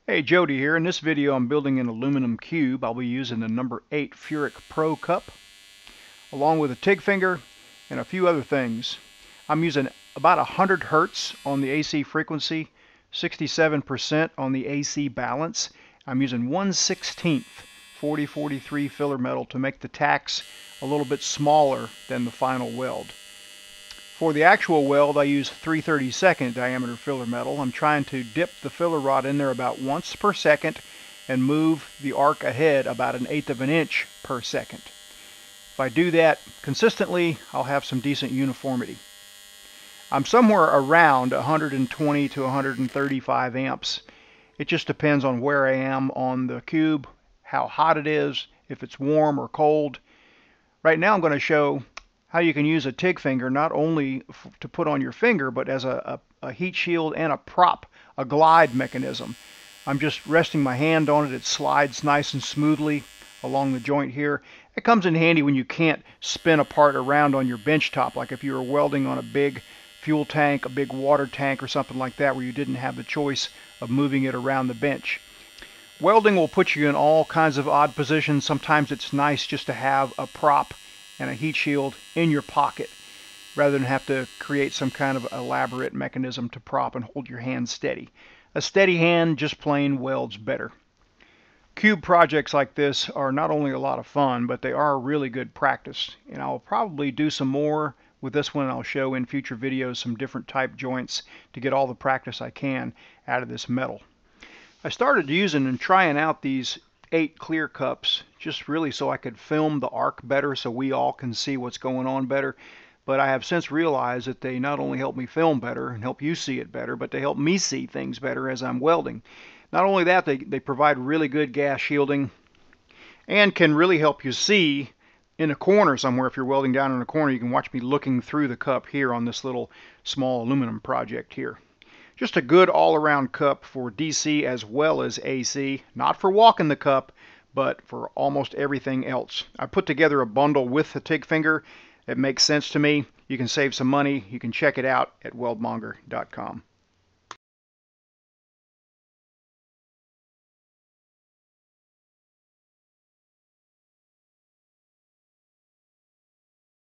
Hey, Jody here. In this video I'm building an aluminum cube. I'll be using the number 8 Furick Pro cup along with a TIG finger and a few other things. I'm using about 100 Hertz on the AC frequency, 67% on the AC balance. I'm using 1/16 4043 filler metal to make the tacks a little bit smaller than the final weld. For the actual weld, I use 3/32 diameter filler metal. I'm trying to dip the filler rod in there about once per second and move the arc ahead about 1/8 of an inch per second. If I do that consistently, I'll have some decent uniformity. I'm somewhere around 120 to 135 amps. It just depends on where I am on the cube, how hot it is, if it's warm or cold. Right now I'm going to show how you can use a TIG finger not only to put on your finger, but as a heat shield and a prop, a glide mechanism. I'm just resting my hand on it. It slides nice and smoothly along the joint here. It comes in handy when you can't spin a part around on your bench top, like if you were welding on a big fuel tank, a big water tank or something like that, where you didn't have the choice of moving it around the bench. Welding will put you in all kinds of odd positions. Sometimes it's nice just to have a prop and a heat shield in your pocket rather than have to create some kind of elaborate mechanism to prop and hold your hand steady. A steady hand just plain welds better. Cube projects like this are not only a lot of fun, but they are really good practice, and I'll probably do some more with this one. I'll show in future videos some different type joints to get all the practice I can out of this metal. I started using and trying out these 8 clear cups just really so I could film the arc better, so we all can see what's going on better. But I have since realized that they not only help me film better and help you see it better, but they help me see things better as I'm welding. Not only that, they provide really good gas shielding and can really help you see in a corner somewhere. If you're welding down in a corner, you can watch me looking through the cup here on this little small aluminum project here. Just a good all-around cup for DC as well as AC. Not for walking the cup, but for almost everything else. I put together a bundle with the TIG finger. It makes sense to me. You can save some money. You can check it out at weldmonger.com.